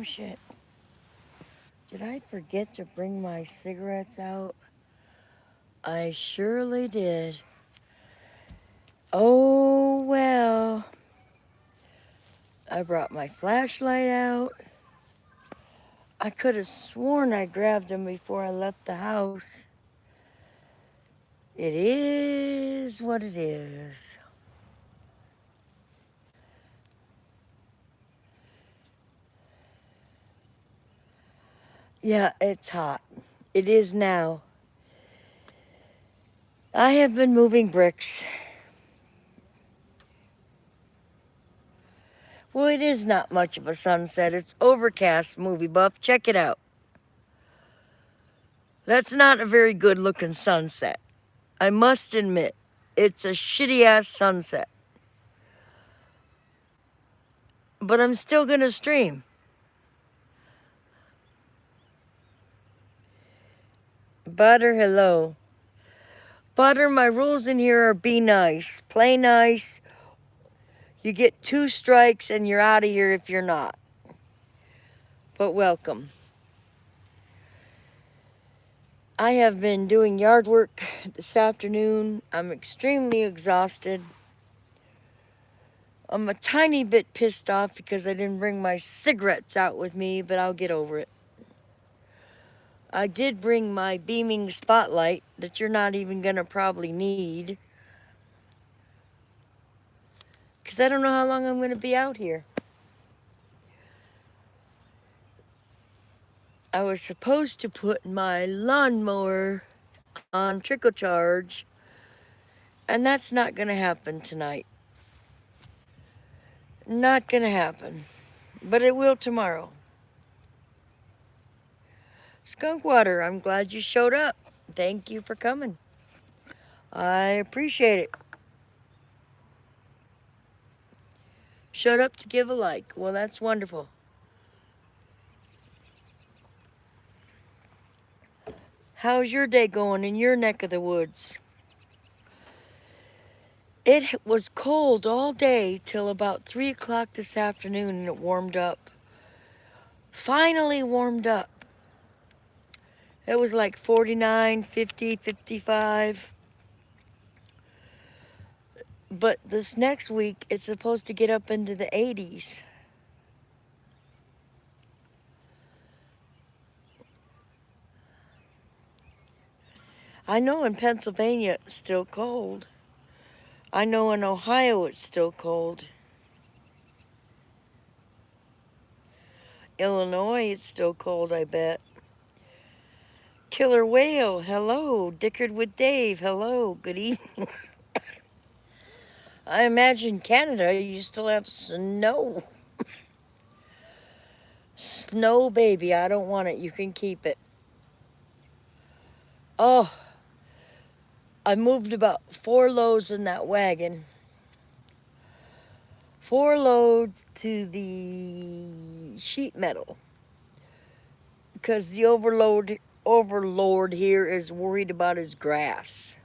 Oh shit. Did I forget to bring my cigarettes out? I surely did. Oh well. I brought my flashlight out. I could have sworn I grabbed them before I left the house. It is what it is. Yeah, it's hot. It is now. I have been moving bricks. Well, it is not much of a sunset. It's overcast, movie buff. Check it out. That's not a very good looking sunset. I must admit, it's a shitty ass sunset. But I'm still gonna stream. Butter, hello. Butter, my rules in here are be nice, play nice. You get 2 strikes and you're out of here if you're not. But welcome. I have been doing yard work this afternoon. I'm extremely exhausted. I'm a tiny bit pissed off because I didn't bring my cigarettes out with me, but I'll get over it. I did bring my beaming spotlight that you're not even gonna probably need, because I don't know how long I'm gonna be out here. I was supposed to put my lawnmower on trickle charge, and that's not gonna happen tonight. Not gonna happen, but it will tomorrow. Skunkwater, I'm glad you showed up. Thank you for coming. I appreciate it. Showed up to give a like. Well, that's wonderful. How's your day going in your neck of the woods? It was cold all day till about 3 o'clock this afternoon, and it warmed up. Finally warmed up. It was like 49, 50, 55. But this next week, it's supposed to get up into the 80s. I know in Pennsylvania it's still cold. I know in Ohio it's still cold. Illinois, it's still cold, I bet. Killer Whale, hello. Dickard with Dave, hello. Good evening. I imagine Canada, you still have snow. Snow, baby. I don't want it. You can keep it. Oh, I moved about 4 loads in that wagon. 4 loads to the sheet metal. Because the overlord here is worried about his grass.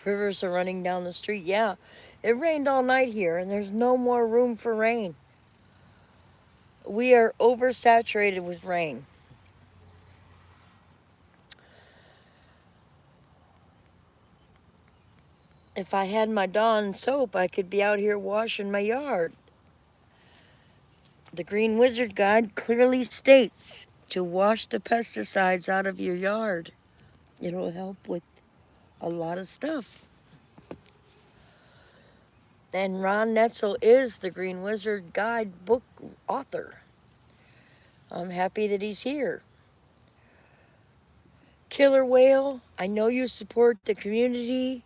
Rivers are running down the street. Yeah, it rained all night here, and there's no more room for rain. We are oversaturated with rain. If I had my Dawn soap, I could be out here washing my yard. The Green Wizard Guide clearly states to wash the pesticides out of your yard. It'll help with a lot of stuff. And Ron Netzel is the Green Wizard Guide book author. I'm happy that he's here. Killer Whale, I know you support the community.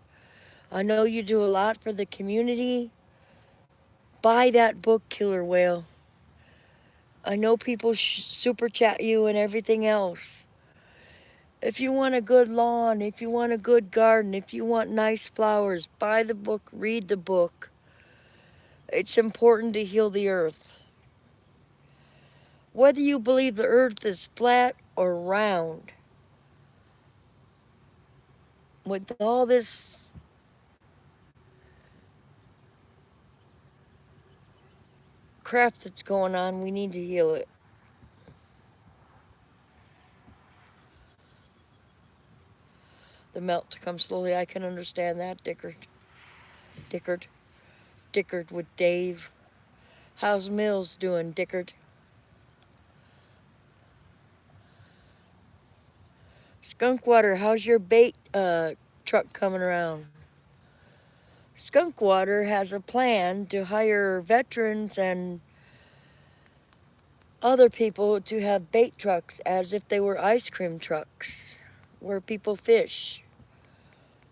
I know you do a lot for the community. Buy that book, Killer Whale. I know people super chat you and everything else. If you want a good lawn, if you want a good garden, if you want nice flowers, buy the book, read the book. It's important to heal the earth. Whether you believe the earth is flat or round, with all this crap that's going on, we need to heal it. The melt to come slowly, I can understand that, Dickard. Dickard. Dickard with Dave. How's Mills doing, Dickard? Skunkwater, how's your bait truck coming around? Skunkwater has a plan to hire veterans and other people to have bait trucks as if they were ice cream trucks where people fish.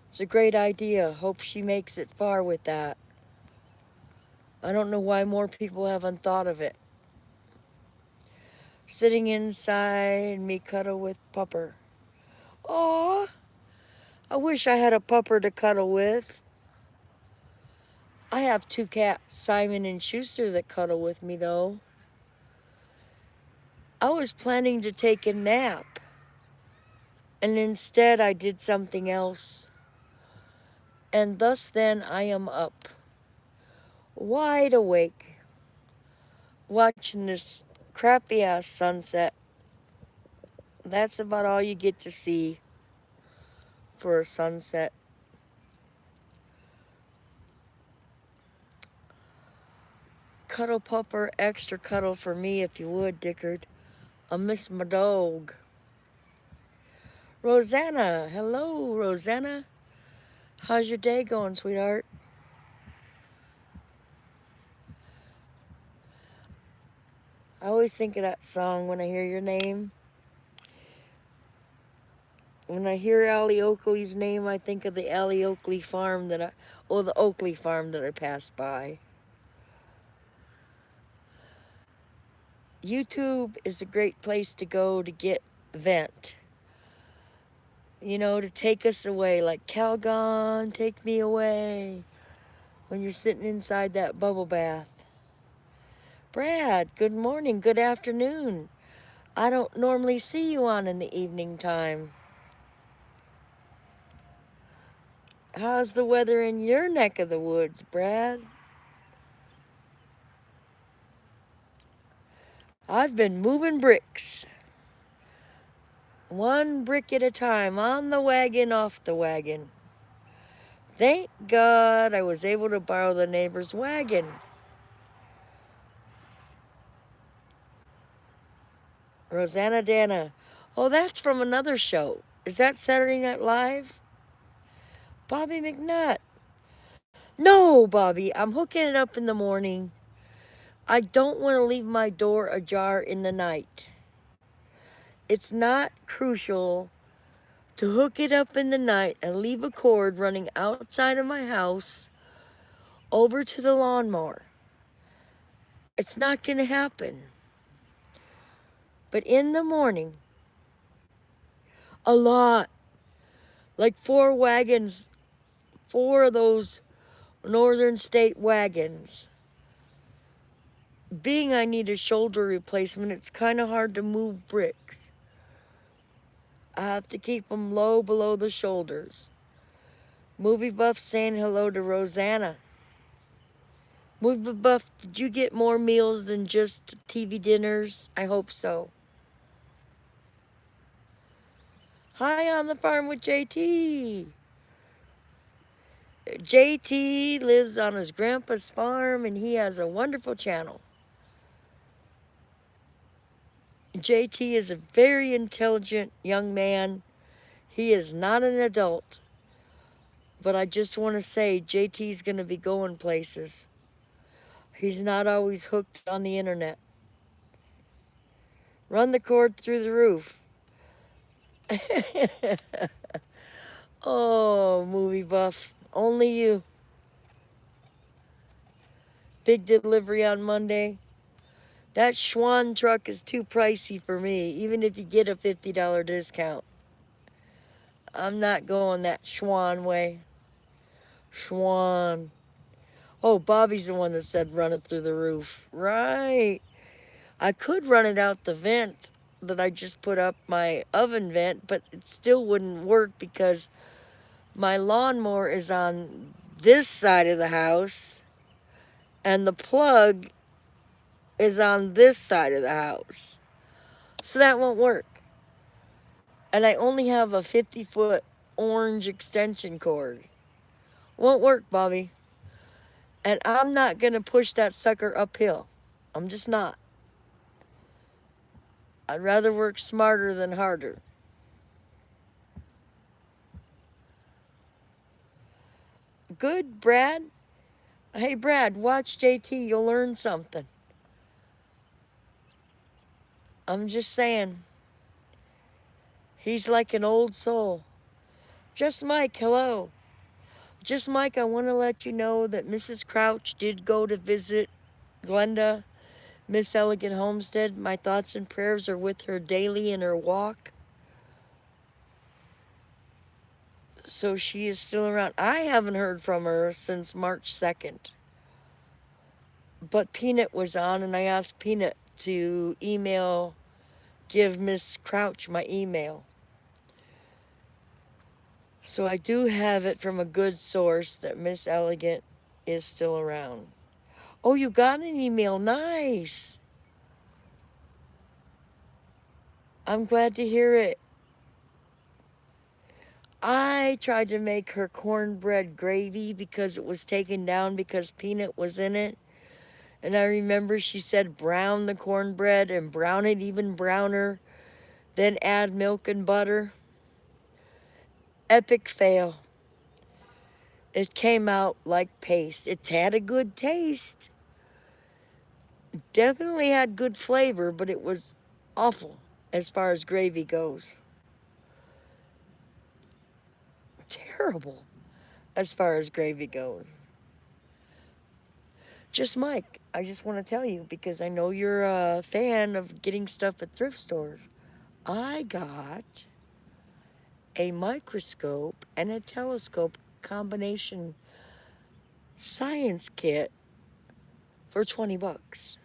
It's a great idea. Hope she makes it far with that. I don't know why more people haven't thought of it. Sitting inside, me cuddle with pupper. Aw, I wish I had a pupper to cuddle with. I have 2 cats, Simon and Schuster, that cuddle with me though. I was planning to take a nap, and instead I did something else. And thus then I am up, wide awake, watching this crappy ass sunset. That's about all you get to see for a sunset. Cuddle pupper, extra cuddle for me if you would, Dickard. I miss my dog. Rosanna, hello, Rosanna. How's your day going, sweetheart? I always think of that song when I hear your name. When I hear Allie Oakley's name, I think of the Allie Oakley farm the Oakley farm that I passed by. YouTube is a great place to go to get vent. You know, to take us away, like Calgon, take me away, when you're sitting inside that bubble bath. Brad, good morning, good afternoon. I don't normally see you on in the evening time. How's the weather in your neck of the woods, Brad? I've been moving bricks. 1 brick at a time, on the wagon, off the wagon. Thank God I was able to borrow the neighbor's wagon. Rosanna Dana. Oh, that's from another show. Is that Saturday Night Live? Bobby McNutt. No, Bobby, I'm hooking it up in the morning. I don't want to leave my door ajar in the night. It's not crucial to hook it up in the night and leave a cord running outside of my house over to the lawnmower. It's not going to happen. But in the morning, a lot, like 4 wagons, 4 of those Northern State wagons. Being I need a shoulder replacement, it's kind of hard to move bricks. I have to keep them low below the shoulders. Movie Buff saying hello to Rosanna. Movie Buff, did you get more meals than just TV dinners? I hope so. Hi, on the farm with JT. JT lives on his grandpa's farm and he has a wonderful channel. JT is a very intelligent young man. He is not an adult. But I just want to say JT's going to be going places. He's not always hooked on the internet. Run the cord through the roof. Oh, Movie Buff. Only you. Big delivery on Monday. That Schwann truck is too pricey for me, even if you get a $50 discount. I'm not going that Schwann way. Schwann. Oh, Bobby's the one that said run it through the roof. Right. I could run it out the vent that I just put up, my oven vent, but it still wouldn't work because my lawnmower is on this side of the house and the plug is on this side of the house. So that won't work. And I only have a 50-foot orange extension cord. Won't work, Bobby. And I'm not going to push that sucker uphill. I'm just not. I'd rather work smarter than harder. Good, Brad? Hey, Brad, watch JT. You'll learn something. I'm just saying. He's like an old soul. Just Mike, hello. Just Mike, I want to let you know that Mrs. Crouch did go to visit Glenda, Miss Elegant Homestead. My thoughts and prayers are with her daily in her walk. So she is still around. I haven't heard from her since March 2nd. But Peanut was on, and I asked Peanut to give Miss Crouch my email. So I do have it from a good source that Miss Elegant is still around. Oh, you got an email. Nice. I'm glad to hear it. I tried to make her cornbread gravy because it was taken down because Peanut was in it. And I remember she said brown the cornbread and brown it even browner. Then add milk and butter. Epic fail. It came out like paste. It had a good taste. Definitely had good flavor, but it was awful as far as gravy goes. Terrible as far as gravy goes. Just Mike, I just want to tell you because I know you're a fan of getting stuff at thrift stores. I got a microscope and a telescope combination science kit for 20 bucks.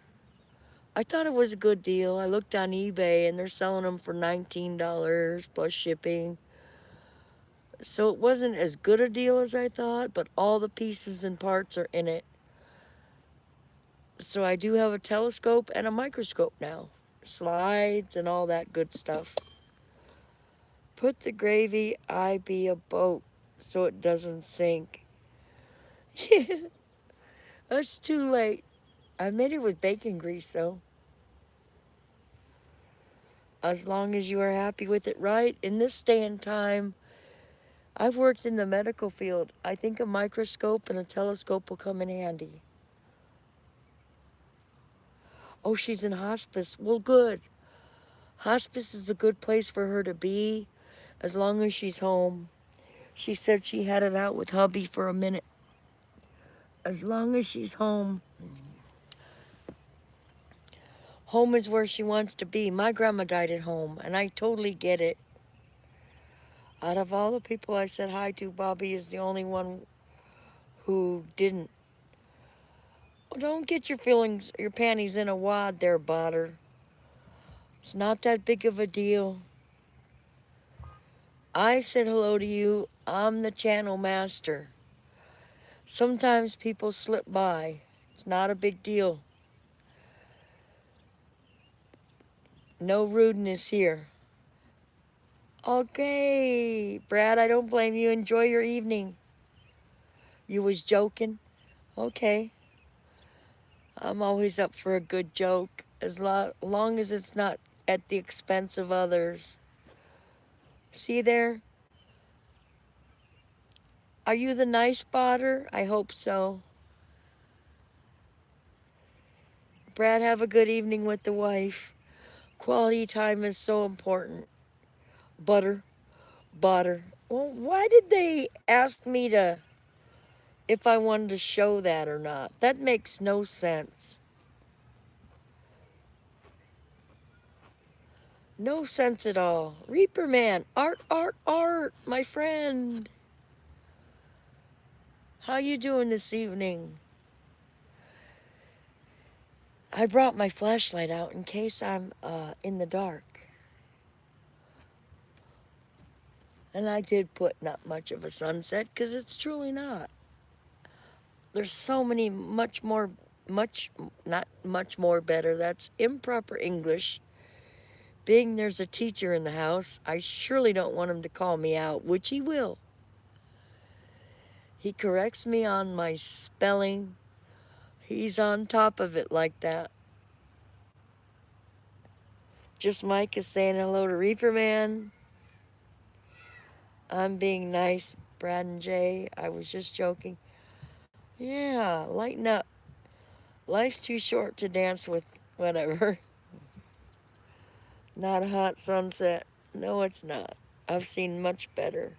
I thought it was a good deal. I looked on eBay and they're selling them for $19 plus shipping. So it wasn't as good a deal as I thought, but all the pieces and parts are in it. So I do have a telescope and a microscope now. Slides and all that good stuff. Put the gravy, I be a boat, so it doesn't sink. It's too late. I made it with bacon grease, though. As long as you are happy with it, right? In this day and time, I've worked in the medical field. I think a microscope and a telescope will come in handy. Oh, she's in hospice. Well, good. Hospice is a good place for her to be as long as she's home. She said she had it out with hubby for a minute. As long as she's home. Home is where she wants to be. My grandma died at home, and I totally get it. Out of all the people I said hi to, Bobby is the only one who didn't. Don't get your panties in a wad there, Botter. It's not that big of a deal. I said hello to you. I'm the channel master. Sometimes people slip by. It's not a big deal. No rudeness here. Okay, Brad, I don't blame you. Enjoy your evening. You was joking? Okay. I'm always up for a good joke, as long as it's not at the expense of others. See there? Are you the nice spotter? I hope so. Brad, have a good evening with the wife. Quality time is so important. Butter. Well, why did they ask me if I wanted to show that or not? That makes no sense. No sense at all. Reaper Man, art, my friend. How you doing this evening? I brought my flashlight out in case I'm in the dark. And I did put not much of a sunset because it's truly not. There's so many much more much, not much more better. That's improper English. Being there's a teacher in the house, I surely don't want him to call me out, which he will. He corrects me on my spelling. He's on top of it like that. Just Mike is saying hello to Reaper Man. I'm being nice, Brad and Jay. I was just joking. Yeah, lighten up. Life's too short to dance with whatever. Not a hot sunset. No, it's not. I've seen much better.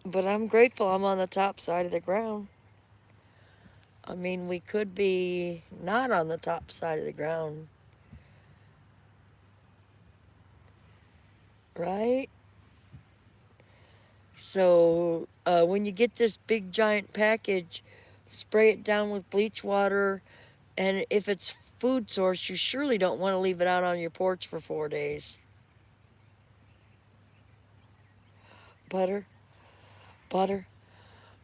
But I'm grateful I'm on the top side of the ground. I mean, we could be not on the top side of the ground, right? So when you get this big giant package, spray it down with bleach water. And if it's food source, you surely don't want to leave it out on your porch for 4 days. Butter, butter,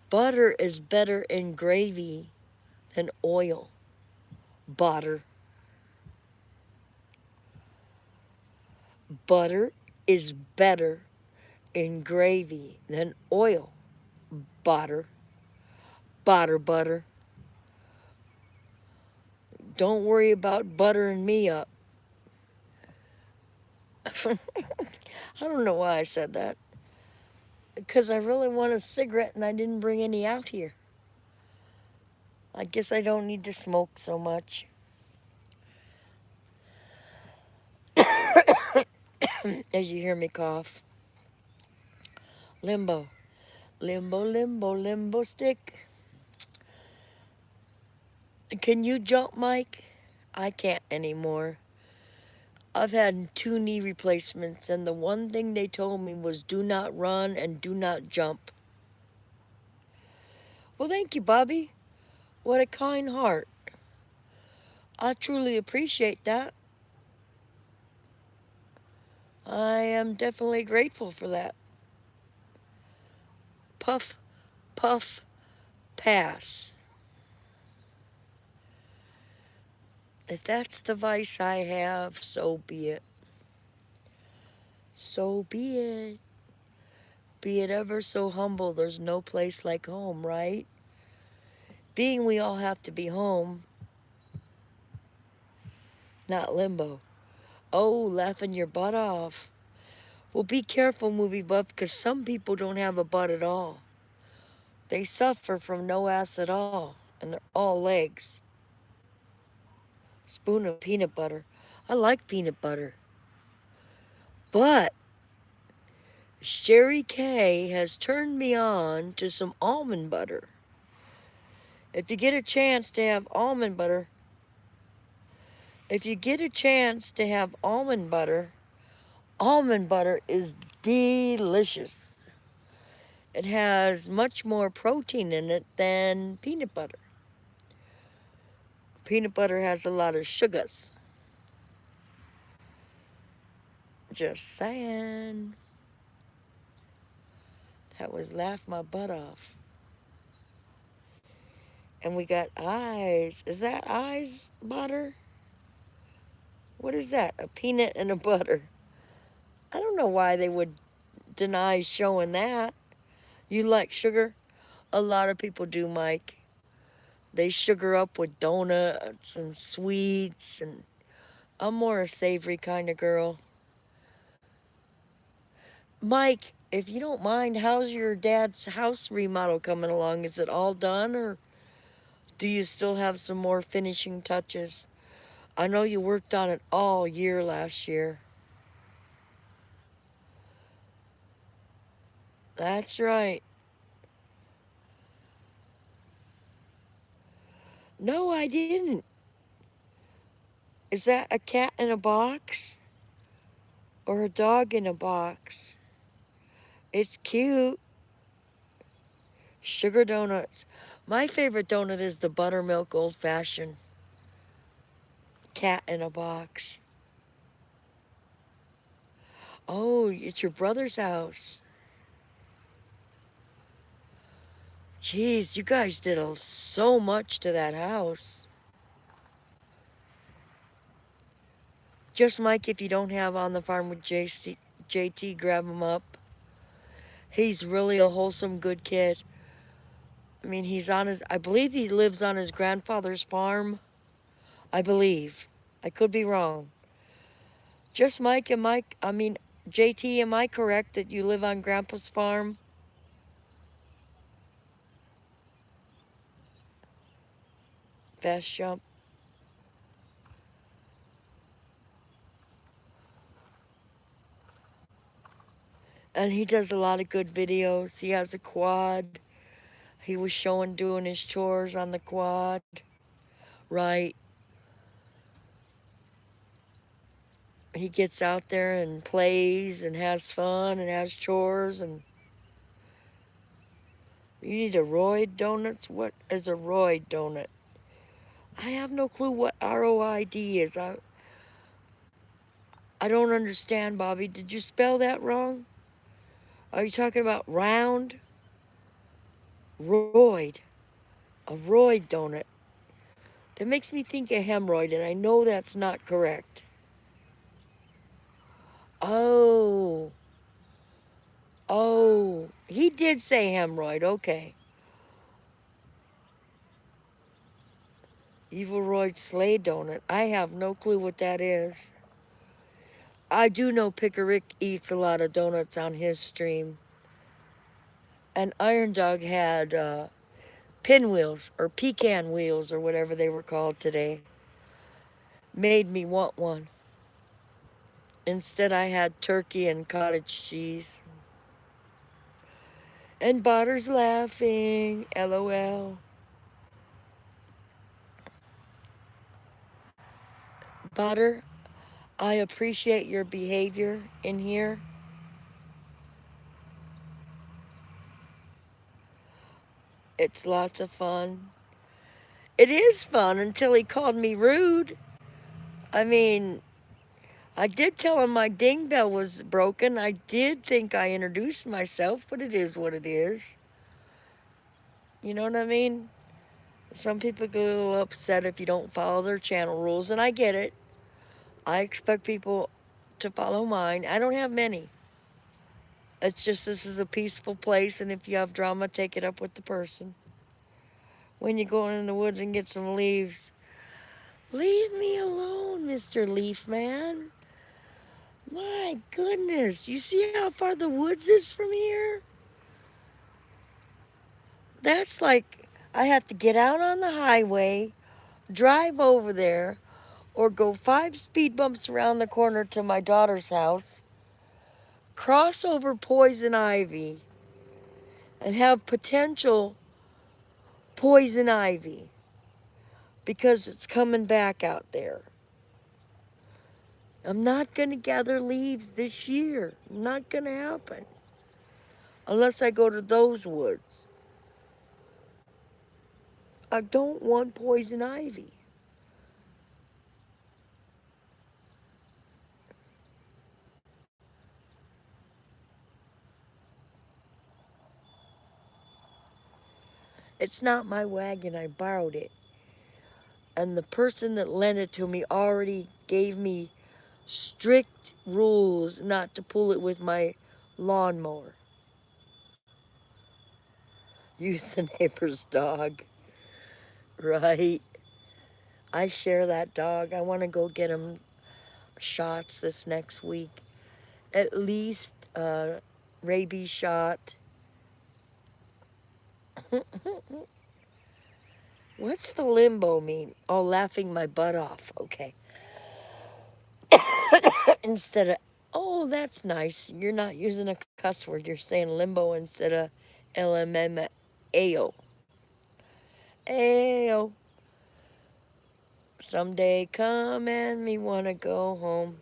butter is better in gravy than oil. Butter. Butter is better in gravy than oil. Butter. Butter, butter. Don't worry about buttering me up. I don't know why I said that. Because I really want a cigarette and I didn't bring any out here. I guess I don't need to smoke so much. As you hear me cough. Limbo. Limbo, limbo, limbo stick. Can you jump, Mike? I can't anymore. I've had 2 knee replacements, and the one thing they told me was do not run and do not jump. Well, thank you, Bobby. What a kind heart. I truly appreciate that. I am definitely grateful for that. Puff, puff, pass. If that's the vice I have, so be it. So be it. Be it ever so humble, there's no place like home, right? Being we all have to be home, not limbo. Oh, laughing your butt off. Well, be careful, movie buff, because some people don't have a butt at all. They suffer from no ass at all, and they're all legs. Spoon of peanut butter. I like peanut butter. But Sherry Kay has turned me on to some almond butter. If you get a chance to have almond butter, almond butter is delicious. It has much more protein in it than peanut butter. Peanut butter has a lot of sugars. Just saying. That was laugh my butt off. And we got eyes. Is that eyes butter? What is that? A peanut and a butter. I don't know why they would deny showing that. You like sugar? A lot of people do, Mike. They sugar up with donuts and sweets, and I'm more a savory kind of girl. Mike, if you don't mind, how's your dad's house remodel coming along? Is it all done, or do you still have some more finishing touches? I know you worked on it all year last year. That's right. No, I didn't. Is that a cat in a box? Or a dog in a box? It's cute. Sugar donuts. My favorite donut is the buttermilk old fashioned. Cat in a box. Oh, it's your brother's house. Jeez, you guys did so much to that house. Just Mike, if you don't have On the Farm with JT, grab him up. He's really a wholesome, good kid. I mean, I believe he lives on his grandfather's farm. I believe. I could be wrong. Just Mike and Mike, I mean, JT, am I correct that you live on Grandpa's farm? Fast jump. And he does a lot of good videos. He has a quad. He was showing doing his chores on the quad. Right. He gets out there and plays and has fun and has chores. And you need a Royd donuts? What is a Royd donut? I have no clue what ROID is. I don't understand, Bobby. Did you spell that wrong? Are you talking about round? Royd. A Royd donut. That makes me think of hemorrhoid, and I know that's not correct. Oh. Oh. He did say hemorrhoid. Okay. Evil Royd Slay donut. I have no clue what that is. I do know Pickerick eats a lot of donuts on his stream. And Iron Dog had pinwheels or pecan wheels or whatever they were called today. Made me want one. Instead, I had turkey and cottage cheese. And Botter's laughing. LOL. Botter, I appreciate your behavior in here. It's lots of fun. It is fun until he called me rude. I mean, I did tell him my ding bell was broken. I did think I introduced myself, but it is what it is. You know what I mean? Some people get a little upset if you don't follow their channel rules, and I get it. I expect people to follow mine. I don't have many. It's just this is a peaceful place, and if you have drama, take it up with the person. When you go in the woods and get some leaves, leave me alone, Mr. Leaf Man. My goodness, you see how far the woods is from here? That's like I have to get out on the highway, drive over there, or go 5 speed bumps around the corner to my daughter's house, cross over poison ivy, and have potential poison ivy because it's coming back out there. I'm not going to gather leaves this year. Not going to happen. Unless I go to those woods. I don't want poison ivy. It's not my wagon. I borrowed it. And the person that lent it to me already gave me strict rules not to pull it with my lawnmower. Use the neighbor's dog. Right. I share that dog. I want to go get him shots this next week. At least a rabies shot. What's the limbo mean? Oh, laughing my butt off. Okay. Instead of, oh, that's nice. You're not using a cuss word. You're saying limbo instead of LMMAO. Ayo. Someday come and me wanna go home.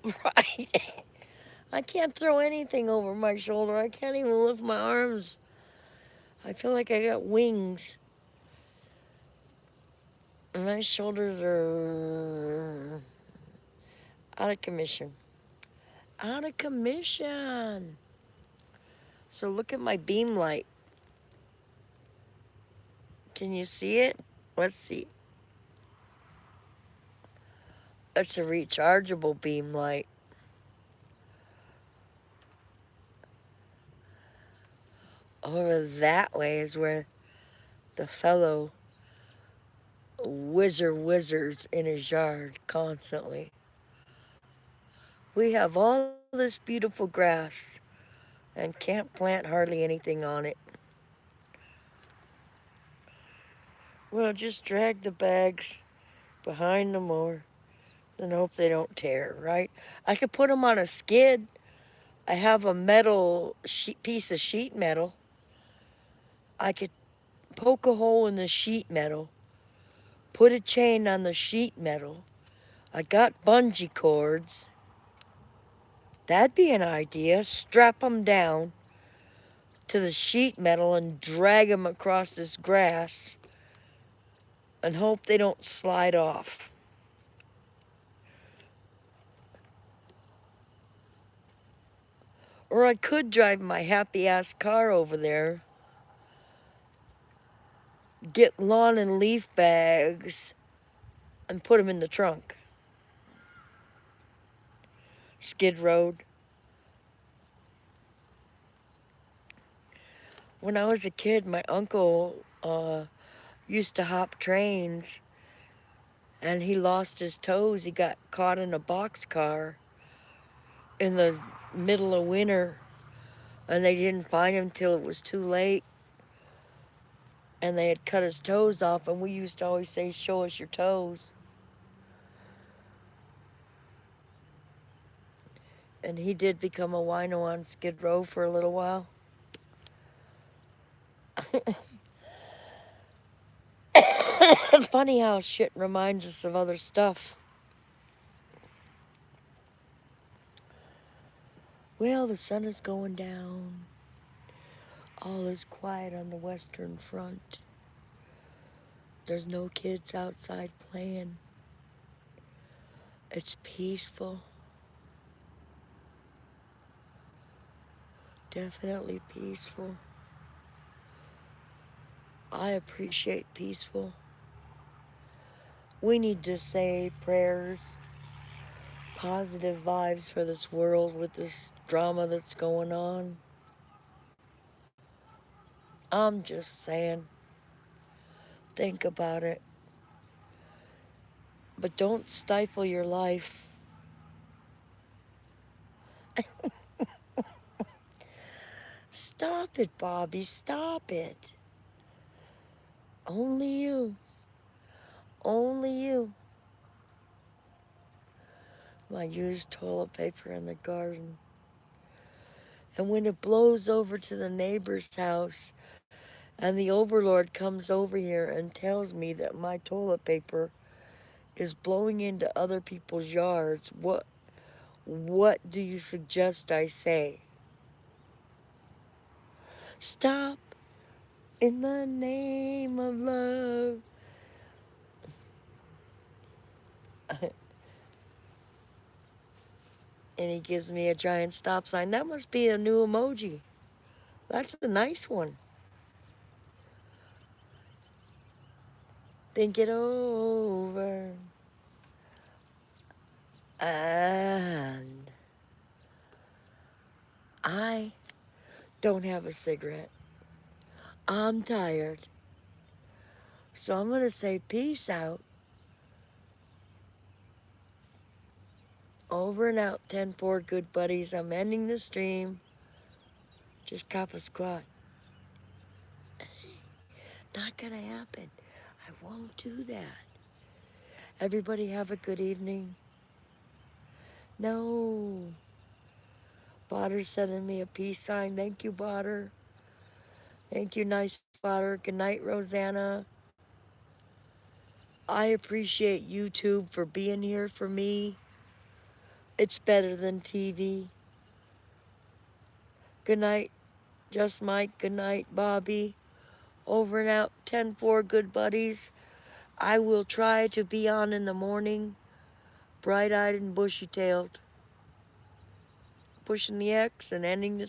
Right. I can't throw anything over my shoulder. I can't even lift my arms. I feel like I got wings. My shoulders are out of commission. out of commission. So look at my beam light. Can you see it? Let's see. It's a rechargeable beam light. Over that way is where the fellow wizards in his yard constantly. We have all this beautiful grass and can't plant hardly anything on it. Well, just drag the bags behind the mower and hope they don't tear, right? I could put them on a skid. I have a metal piece of sheet metal. I could poke a hole in the sheet metal, put a chain on the sheet metal. I got bungee cords. That'd be an idea. Strap them down to the sheet metal and drag them across this grass and hope they don't slide off. Or I could drive my happy ass car over there, get lawn and leaf bags, and put them in the trunk. Skid Road. When I was a kid, my uncle used to hop trains, and he lost his toes. He got caught in a boxcar in the middle of winter, and they didn't find him till it was too late. And they had cut his toes off, and we used to always say, "Show us your toes." And he did become a wino on Skid Row for a little while. Funny how shit reminds us of other stuff. Well, the sun is going down. All is quiet on the Western Front. There's no kids outside playing. It's peaceful. Definitely peaceful. I appreciate peaceful. We need to say prayers, positive vibes for this world with this drama that's going on. I'm just saying, think about it. But don't stifle your life. Stop it, Bobby, stop it. Only you. Only you. My used toilet paper in the garden. And when it blows over to the neighbor's house and the overlord comes over here and tells me that my toilet paper is blowing into other people's yards, what do you suggest I say? Stop in the name of love. And he gives me a giant stop sign. That must be a new emoji. That's a nice one. Think it over. And I don't have a cigarette. I'm tired. So I'm going to say peace out. Over and out, 10-4, good buddies. I'm ending the stream. Just cop a squat. Not going to happen. I won't do that. Everybody have a good evening. No. Botter sending me a peace sign. Thank you, Botter. Thank you, nice Botter. Good night, Rosanna. I appreciate YouTube for being here for me. It's better than TV. Good night, Just Mike. Good night, Bobby. Over and out, 10-4, good buddies. I will try to be on in the morning, bright-eyed and bushy-tailed. pushing the X and ending the